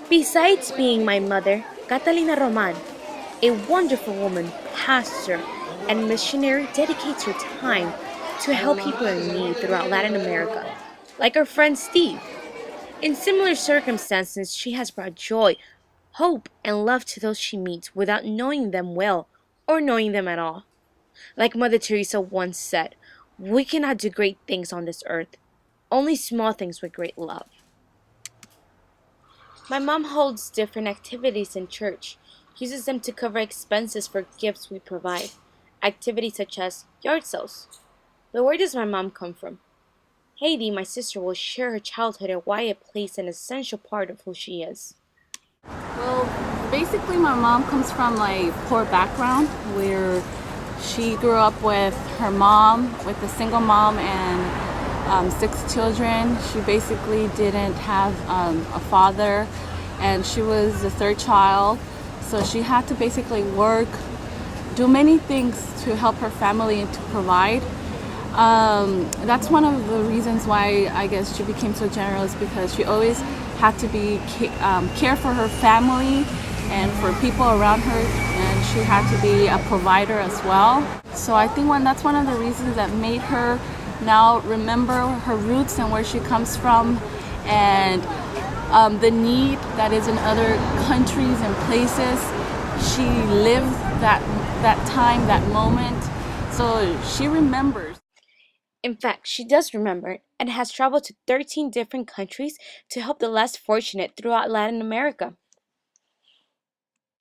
Besides being my mother, Catalina Roman, a wonderful woman, pastor, and missionary, dedicates her time to help people in need throughout Latin America, like our friend Steve. In similar circumstances, she has brought joy, hope, and love to those she meets without knowing them well or knowing them at all. Like Mother Teresa once said, we cannot do great things on this earth, only small things with great love. My mom holds different activities in church, uses them to cover expenses for gifts we provide, activities such as yard sales. But where does my mom come from? Heidi, my sister, will share her childhood and why it plays an essential part of who she is. Well, basically my mom comes from like poor background where she grew up with her mom, with a single mom and 6 children. She basically didn't have a father and she was the third child. So she had to basically work, do many things to help her family and to provide. That's one of the reasons why I guess she became so generous because she always had to be care for her family and for people around her, and she had to be a provider as well. So I think that's one of the reasons that made her now remember her roots and where she comes from, and the need that is in other countries and places. She lived that time, that moment, so she remembers. In fact, she does remember and has traveled to 13 different countries to help the less fortunate throughout Latin America.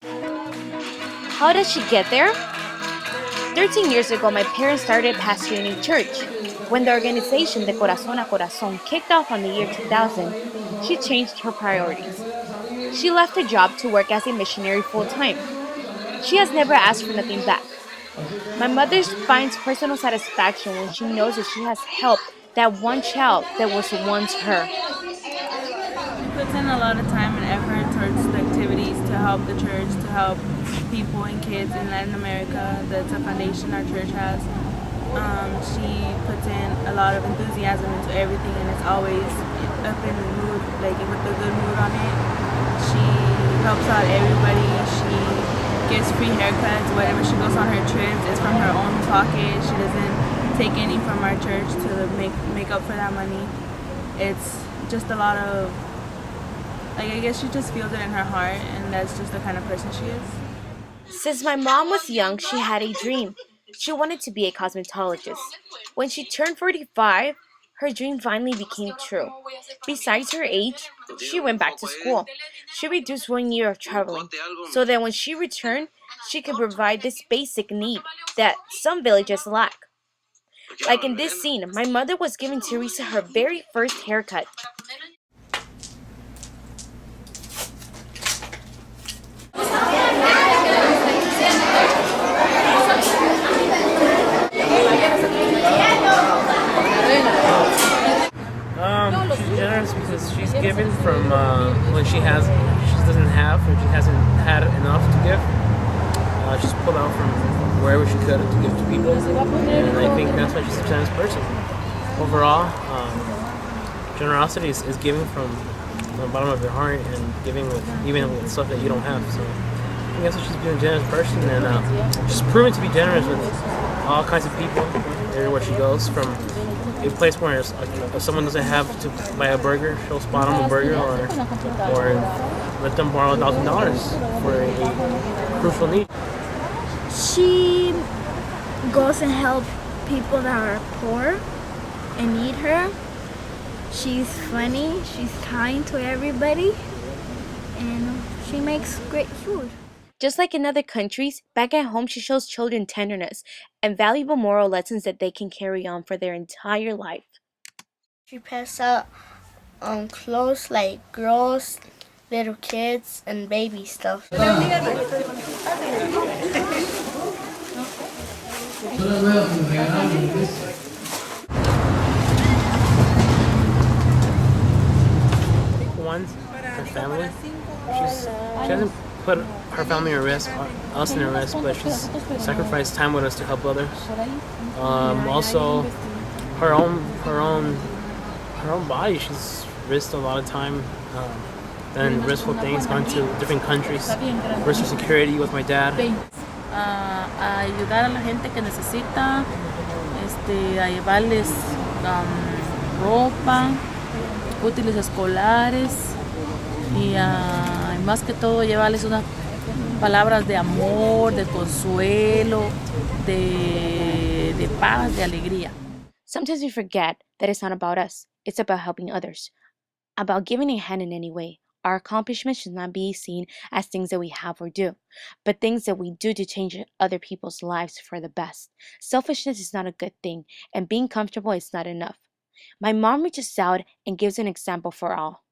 How does she get there? 13 years ago, my parents started pastoring a church. When the organization De Corazón a Corazón kicked off on the year 2000, she changed her priorities. She left her job to work as a missionary full time. She has never asked for nothing back. My mother finds personal satisfaction when she knows that she has helped that one child that was once her. She puts in a lot of time and effort towards the activities to help the church, to help people and kids in Latin America. That's a foundation our church has. She puts in a lot of enthusiasm into everything, and it's always up in the mood, like with a good mood on it. She helps out everybody. She gives free haircuts. Whatever she goes on her trips is from her own pocket. She doesn't take any from our church to make up for that money. It's just a lot of, like, I guess she just feels it in her heart, and that's just the kind of person she is. Since my mom was young, she had a dream. She wanted to be a cosmetologist. When she turned 45, her dream finally became true. Besides her age, she went back to school. She reduced 1 year of traveling, so that when she returned, she could provide this basic need that some villages lack. Like in this scene, my mother was giving Teresa her very first haircut. She's generous because she's given from what she has, she doesn't have, or she hasn't had enough to give. She's pulled out from wherever she could to give to people, and I think that's why she's a generous person. Overall, generosity is giving from the bottom of your heart and giving with even with stuff that you don't have. So I think that's why she's being a generous person, and she's proven to be generous with all kinds of people everywhere she goes. From a place where if someone doesn't have to buy a burger, she'll spot them a burger, or let them borrow $1,000 for a crucial need. She goes and helps people that are poor and need her. She's funny, she's kind to everybody, and she makes great food. Just like in other countries, back at home she shows children tenderness and valuable moral lessons that they can carry on for their entire life. She passes out clothes like girls, little kids, and baby stuff. One, her family. She hasn't put her family at risk, us in at risk, but she's sacrificed time with us to help others. Also, her own body. She's risked a lot of time done restful things, gone to different countries, worked for security with my dad. A ayudar a la gente que necesita, a llevarles ropa, útiles escolares y más que todo llevarles unas palabras de amor, de consuelo, de paz, de alegría. Sometimes we forget that it's not about us, it's about helping others, about giving a hand in any way. Our accomplishments should not be seen as things that we have or do, but things that we do to change other people's lives for the best. Selfishness is not a good thing, and being comfortable is not enough. My mom reaches out and gives an example for all.